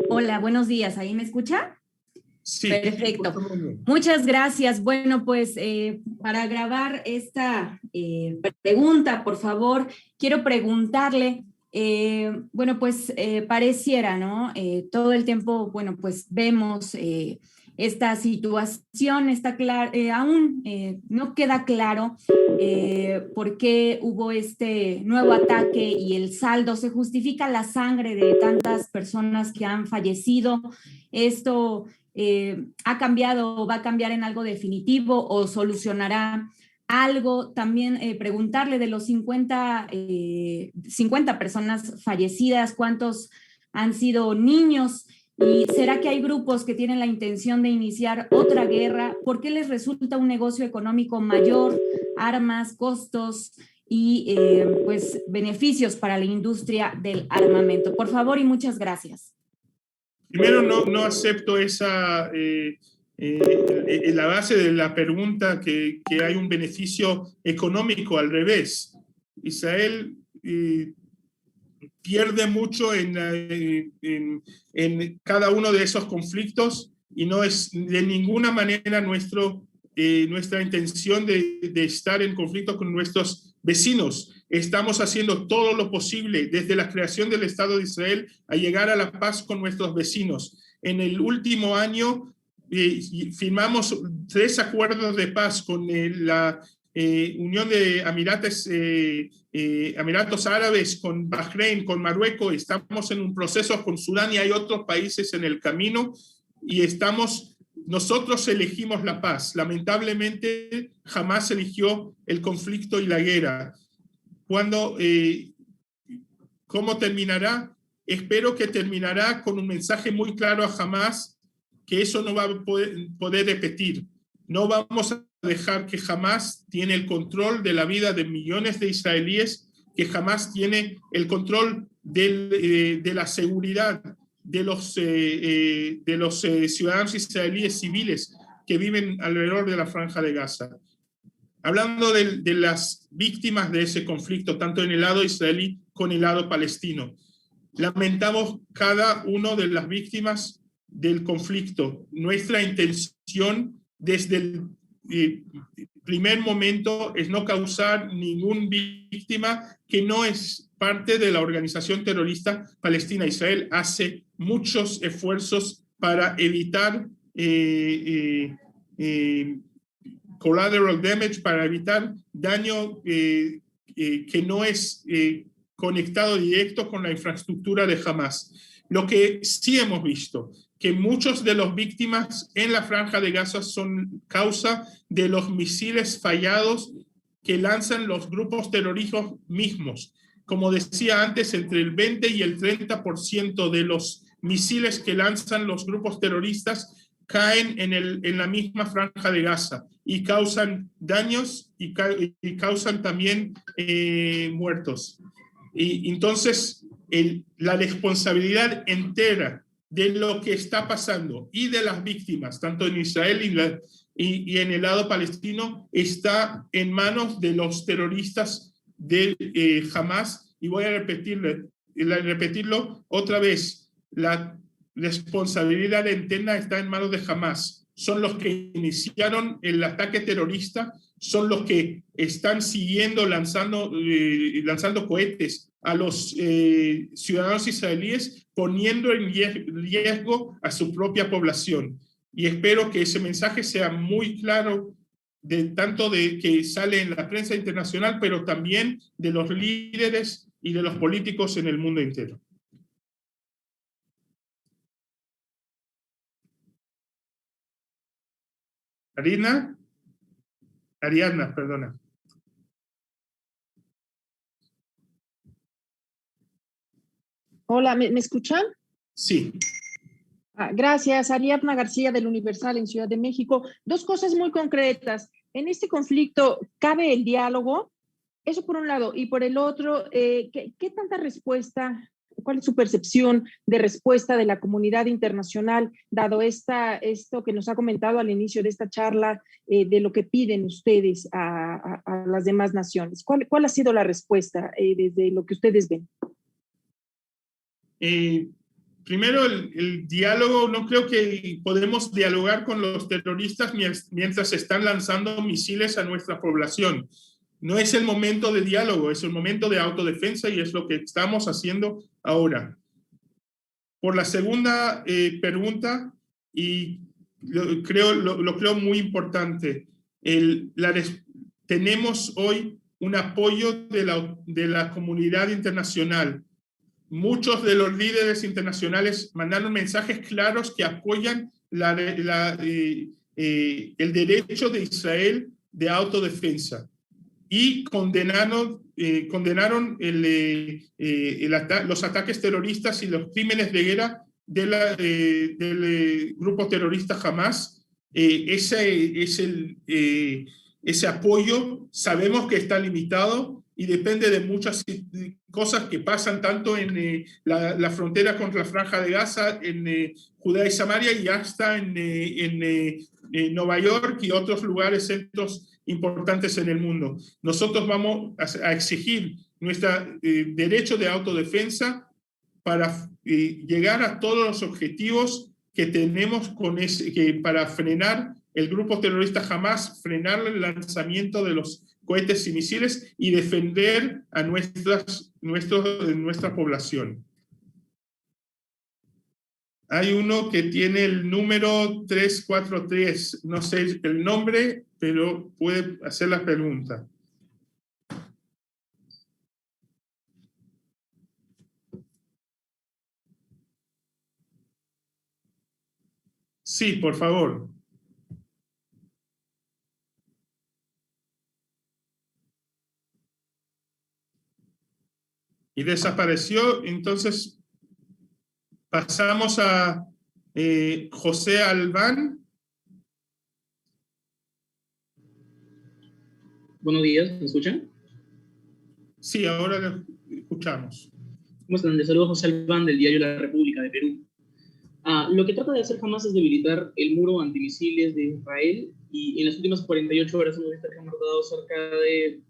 Hola, buenos días. ¿Ahí me escucha? Sí. Perfecto. Muchas gracias. Bueno, pues para grabar esta pregunta, por favor, quiero preguntarle, bueno, pues pareciera, ¿no? Todo el tiempo, bueno, pues vemos esta situación, está aún no queda claro por qué hubo este nuevo ataque y el saldo. Se justifica la sangre de tantas personas que han fallecido. Esto ha cambiado o va a cambiar en algo definitivo o solucionará algo. También preguntarle de los 50 personas fallecidas, ¿cuántos han sido niños? ¿Y será que hay grupos que tienen la intención de iniciar otra guerra? ¿Por qué les resulta un negocio económico mayor, armas, costos y pues beneficios para la industria del armamento? Por favor y muchas gracias. Primero, no acepto la base de la pregunta que hay un beneficio económico. Al revés. Israel pierde mucho en cada uno de esos conflictos, y no es de ninguna manera nuestra intención de estar en conflicto con nuestros vecinos. Estamos haciendo todo lo posible desde la creación del Estado de Israel a llegar a la paz con nuestros vecinos. En el último año firmamos 3 acuerdos de paz con la Unión de Emiratos Árabes, con Bahrein, con Marruecos. Estamos en un proceso con Sudán y hay otros países en el camino, y nosotros elegimos la paz. Lamentablemente jamás eligió el conflicto y la guerra. ¿cómo terminará? Espero que terminará con un mensaje muy claro a Hamás, que eso no va a poder repetir. No vamos a dejar que Hamás tiene el control de la vida de millones de israelíes, que Hamás tiene el control de la seguridad de los ciudadanos israelíes civiles que viven alrededor de la Franja de Gaza. Hablando de las víctimas de ese conflicto, tanto en el lado israelí como en el lado palestino. Lamentamos cada una de las víctimas del conflicto. Nuestra intención desde el primer momento es no causar ninguna víctima que no es parte de la organización terrorista palestina. Israel hace muchos esfuerzos para evitar collateral damage, para evitar daño que no es conectado directo con la infraestructura de Hamás. Lo que sí hemos visto, que muchos de las víctimas en la Franja de Gaza son causa de los misiles fallados que lanzan los grupos terroristas mismos. Como decía antes, entre el 20 y el 30% de los misiles que lanzan los grupos terroristas caen en la misma Franja de Gaza y causan daños y causan también muertos. Y entonces la responsabilidad entera de lo que está pasando y de las víctimas, tanto en Israel y en el lado palestino, está en manos de los terroristas de Hamás. Y voy a repetirlo otra vez, la responsabilidad interna está en manos de Hamás. Son los que iniciaron el ataque terrorista, son los que están siguiendo lanzando cohetes a los ciudadanos israelíes, poniendo en riesgo a su propia población. Y espero que ese mensaje sea muy claro, tanto de que sale en la prensa internacional, pero también de los líderes y de los políticos en el mundo entero. Ariadna, perdona. Hola, ¿me escuchan? Sí. Gracias, Ariadna García del Universal en Ciudad de México. Dos cosas muy concretas. En este conflicto, ¿cabe el diálogo? Eso por un lado. Y por el otro, ¿qué tanta respuesta, cuál es su percepción de respuesta de la comunidad internacional, dado esto que nos ha comentado al inicio de esta charla, de lo que piden ustedes a las demás naciones? ¿Cuál ha sido la respuesta desde lo que ustedes ven? Primero, el diálogo, no creo que podemos dialogar con los terroristas mientras están lanzando misiles a nuestra población. No es el momento de diálogo, es el momento de autodefensa y es lo que estamos haciendo ahora. Por la segunda pregunta, y lo creo muy importante, tenemos hoy un apoyo de la comunidad internacional. Muchos de los líderes internacionales mandaron mensajes claros que apoyan el derecho de Israel de autodefensa y condenaron los ataques terroristas y los crímenes de guerra del grupo terrorista Hamás. Ese apoyo sabemos que está limitado y depende de muchas cosas que pasan tanto en la frontera contra la Franja de Gaza, en Judea y Samaria, y hasta en Nueva York y otros lugares, centros importantes en el mundo. Nosotros vamos a exigir nuestro derecho de autodefensa para llegar a todos los objetivos que tenemos para frenar el grupo terrorista Hamás, frenar el lanzamiento de los cohetes y misiles y defender a nuestra población. Hay uno que tiene el número 343, no sé el nombre, pero puede hacer la pregunta. Sí, por favor. y desapareció. Entonces pasamos a José Albán. Buenos días, ¿me escuchan? Sí, ahora lo escuchamos. ¿Cómo están? Les saludo José Albán del diario La República de Perú. Lo que trata de hacer Hamás es debilitar el muro antimisiles de Israel, y en las últimas 48 horas hemos visto que han matado cerca de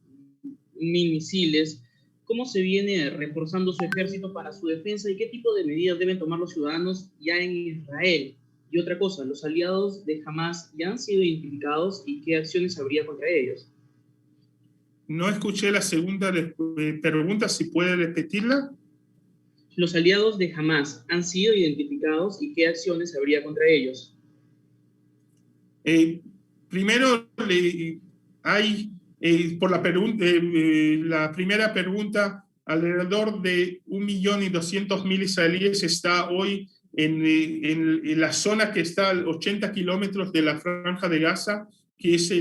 1000 misiles. ¿Cómo se viene reforzando su ejército para su defensa y qué tipo de medidas deben tomar los ciudadanos ya en Israel? Y otra cosa, ¿los aliados de Hamás ya han sido identificados y qué acciones habría contra ellos? No escuché la segunda pregunta, si puede repetirla. Los aliados de Hamás han sido identificados y qué acciones habría contra ellos. Primero, hay, por la primera pregunta, alrededor de 1.200.000 israelíes está hoy en la zona que está a 80 kilómetros de la Franja de Gaza, que es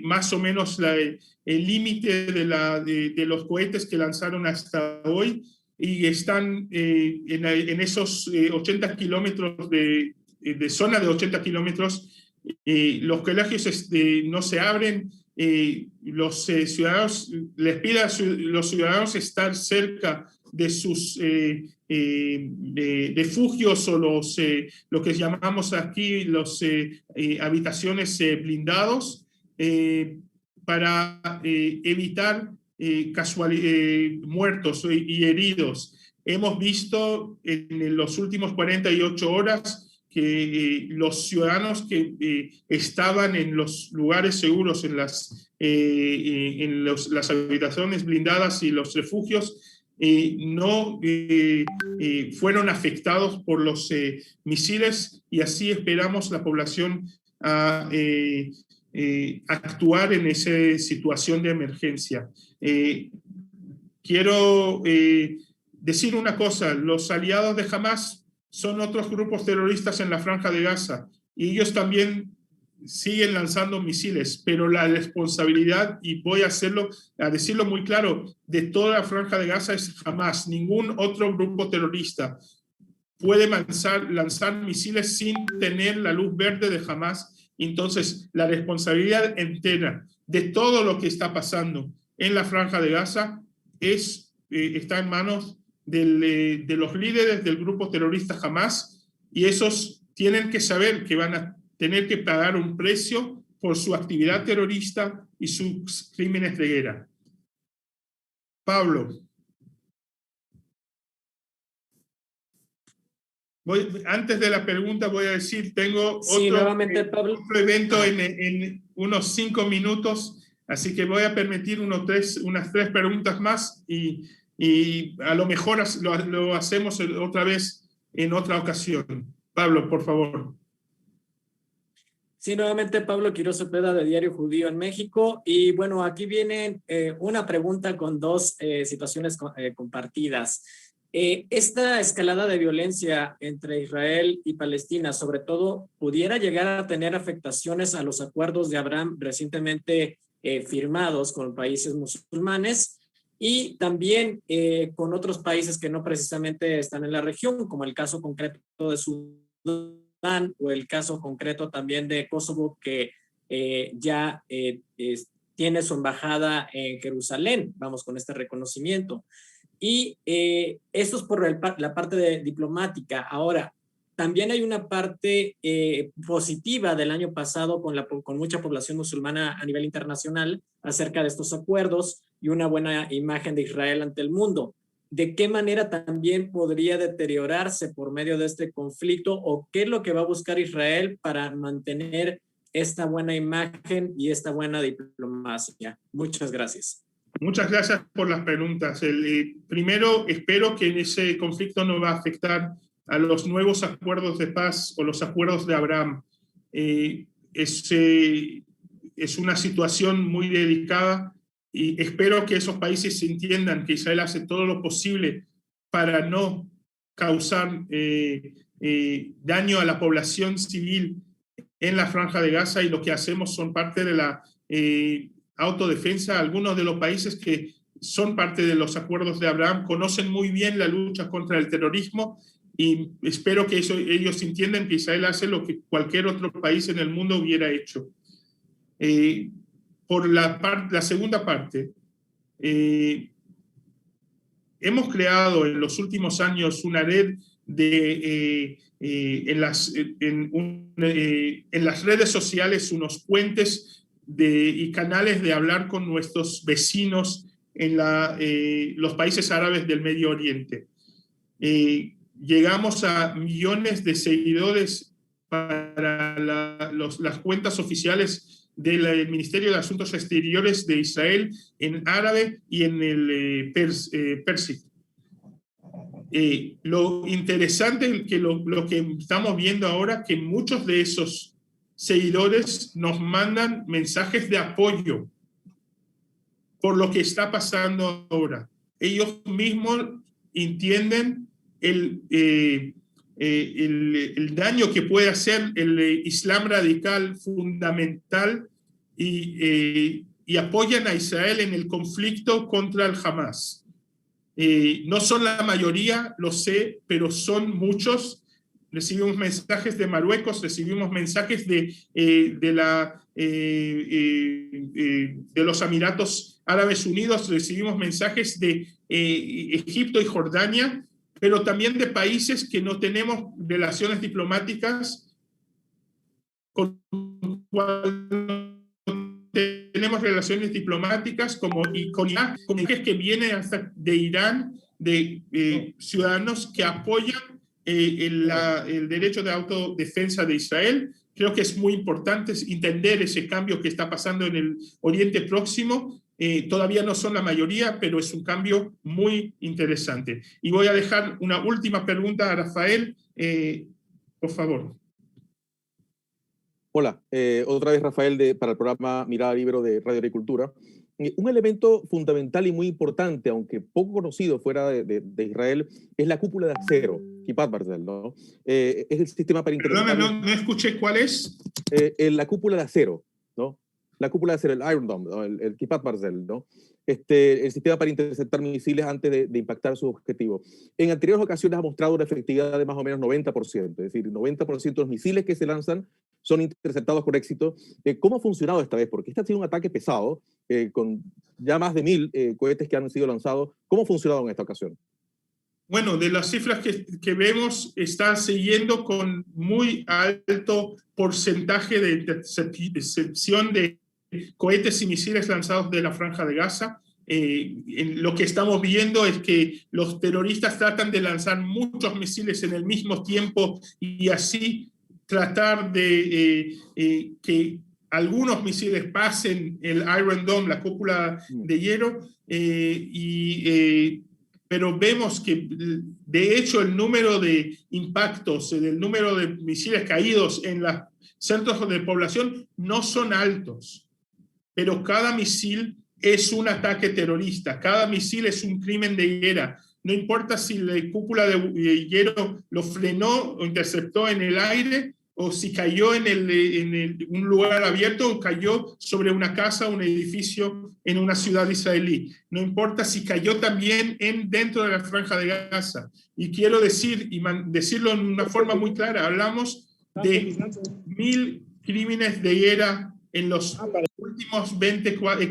más o menos el límite de los cohetes que lanzaron hasta hoy, y están en esos 80 kilómetros de zona de 80 kilómetros. Los colegios no se abren. Los ciudadanos, les pide a los ciudadanos estar cerca de sus refugios o lo que llamamos aquí los habitaciones blindados, para evitar muertos y heridos. Hemos visto en los últimos 48 horas que los ciudadanos que estaban en los lugares seguros, en las habitaciones blindadas y los refugios, no fueron afectados por los misiles, y así esperamos la población a actuar en esa situación de emergencia. Quiero decir una cosa: los aliados de Hamás son otros grupos terroristas en la Franja de Gaza, y ellos también siguen lanzando misiles, pero la responsabilidad, y voy a decirlo muy claro, de toda la Franja de Gaza es Hamás. Ningún otro grupo terrorista puede lanzar misiles sin tener la luz verde de Hamás. Entonces, la responsabilidad entera de todo lo que está pasando en la Franja de Gaza está en manos de los líderes del grupo terrorista Hamás, y esos tienen que saber que van a tener que pagar un precio por su actividad terrorista y sus crímenes de guerra. Pablo. Antes de la pregunta voy a decir, tengo otro evento en unos 5 minutos, así que voy a permitir unas 3 preguntas más, y a lo mejor lo hacemos otra vez en otra ocasión. Pablo, por favor. Sí, nuevamente Pablo Quiroz Cepeda de Diario Judío en México. Y bueno, aquí viene una pregunta con 2 situaciones compartidas. Esta escalada de violencia entre Israel y Palestina, sobre todo, pudiera llegar a tener afectaciones a los acuerdos de Abraham recientemente firmados con países musulmanes, y también con otros países que no precisamente están en la región, como el caso concreto de Sudán, o el caso concreto también de Kosovo, que ya tiene su embajada en Jerusalén, vamos, con este reconocimiento. Y esto es por la parte diplomática. Ahora, también hay una parte positiva del año pasado con mucha población musulmana a nivel internacional acerca de estos acuerdos y una buena imagen de Israel ante el mundo. ¿De qué manera también podría deteriorarse por medio de este conflicto, o qué es lo que va a buscar Israel para mantener esta buena imagen y esta buena diplomacia? Muchas gracias. Muchas gracias por las preguntas. Primero, espero que ese conflicto no va a afectar a los nuevos acuerdos de paz o los acuerdos de Abraham. Es una situación muy delicada, y espero que esos países entiendan que Israel hace todo lo posible para no causar daño a la población civil en la Franja de Gaza, y lo que hacemos son parte de la autodefensa. Algunos de los países que son parte de los acuerdos de Abraham, conocen muy bien la lucha contra el terrorismo y espero que ellos entiendan que Israel hace lo que cualquier otro país en el mundo hubiera hecho. Por la segunda parte, hemos creado en los últimos años una red en las redes sociales, unos puentes y canales de hablar con nuestros vecinos en los países árabes del Medio Oriente. Llegamos a millones de seguidores para las cuentas oficiales del Ministerio de Asuntos Exteriores de Israel en árabe y en el persa. Lo interesante que lo que estamos viendo ahora, que muchos de esos seguidores nos mandan mensajes de apoyo por lo que está pasando ahora. Ellos mismos entienden el daño que puede hacer el Islam radical fundamental y apoyan a Israel en el conflicto contra el Hamas. No son la mayoría, lo sé, pero son muchos. Recibimos mensajes de Marruecos, recibimos mensajes de los Emiratos Árabes Unidos, recibimos mensajes de Egipto y Jordania, pero también de países que no tenemos relaciones diplomáticas, con tenemos relaciones diplomáticas como Irak, que viene hasta de Irán, de ciudadanos que apoyan el derecho de autodefensa de Israel. Creo que es muy importante entender ese cambio que está pasando en el Oriente Próximo. Todavía no son la mayoría, pero es un cambio muy interesante. Y voy a dejar una última pregunta a Rafael, por favor. Hola, otra vez Rafael para el programa Mirada Libre de Radio Agricultura. Un elemento fundamental y muy importante, aunque poco conocido fuera de Israel, es la cúpula de acero, Kipat Barzel, ¿no? Es el sistema para interceptar... Perdona, no escuché cuál es. La cúpula de acero, ¿no? La cúpula de acero, el Iron Dome, ¿no? el Kipat Barzel, ¿no? El sistema para interceptar misiles antes de impactar su objetivo. En anteriores ocasiones ha mostrado una efectividad de más o menos 90%, es decir, 90% de los misiles que se lanzan son interceptados con éxito. ¿Cómo ha funcionado esta vez? Porque este ha sido un ataque pesado, con ya más de 1000 cohetes que han sido lanzados. ¿Cómo ha funcionado en esta ocasión? Bueno, de las cifras que vemos, está siguiendo con muy alto porcentaje de intercepción de cohetes y misiles lanzados de la Franja de Gaza. Lo que estamos viendo es que los terroristas tratan de lanzar muchos misiles en el mismo tiempo y así tratar de que algunos misiles pasen el Iron Dome, la cúpula de hierro, pero vemos que de hecho el número de impactos, el número de misiles caídos en los centros de población no son altos, pero cada misil es un ataque terrorista, cada misil es un crimen de guerra. No importa si la cúpula de hierro lo frenó o interceptó en el aire, o si cayó en un lugar abierto o cayó sobre una casa, un edificio en una ciudad israelí. No importa si cayó también dentro de la Franja de Gaza. Y quiero decirlo en una forma muy clara, hablamos de 1000 crímenes de guerra en los últimos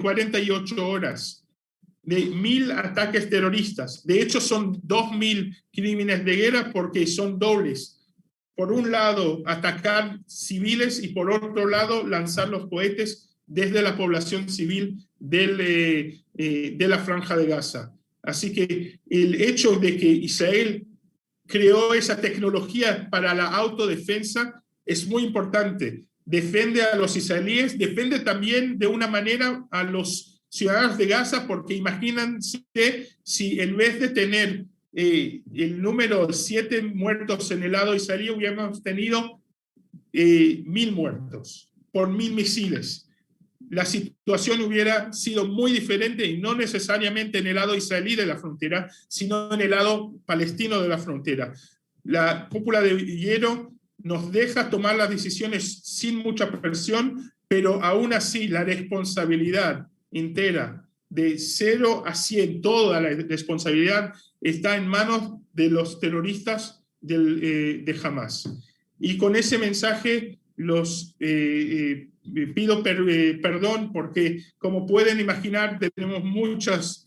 48 horas, de 1000 ataques terroristas. De hecho, son 2000 crímenes de guerra porque son dobles. Por un lado, atacar civiles y por otro lado, lanzar los cohetes desde la población civil de la Franja de Gaza. Así que el hecho de que Israel creó esa tecnología para la autodefensa es muy importante. Defiende a los israelíes, defiende también de una manera a los ciudadanos de Gaza, porque imagínense si en vez de tener el número de 7 muertos en el lado israelí, hubiéramos tenido 1000 muertos por 1000 misiles. La situación hubiera sido muy diferente y no necesariamente en el lado israelí de la frontera, sino en el lado palestino de la frontera. La cúpula de hierro nos deja tomar las decisiones sin mucha presión, pero aún así la responsabilidad entera de 0 a 100, toda la responsabilidad está en manos de los terroristas de Hamas. Y con ese mensaje los pido perdón porque, como pueden imaginar, tenemos muchas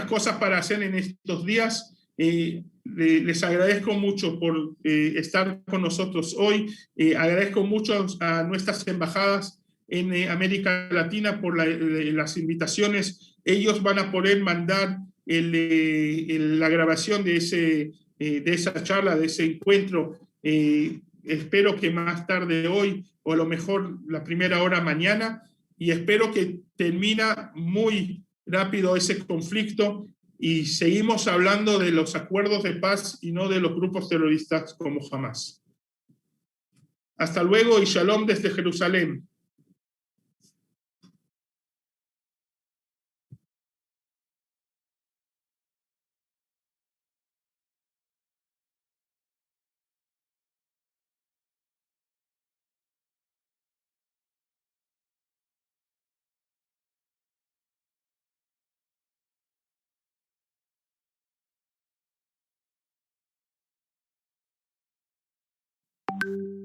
cosas para hacer en estos días. Les agradezco mucho por estar con nosotros hoy. Agradezco mucho a nuestras embajadas en América Latina por las invitaciones. Ellos van a poder mandar la grabación de esa charla, de ese encuentro. Espero que más tarde hoy, o a lo mejor la primera hora mañana, y espero que termina muy rápido ese conflicto y seguimos hablando de los acuerdos de paz y no de los grupos terroristas como Hamas. Hasta luego y shalom desde Jerusalén. Thank you.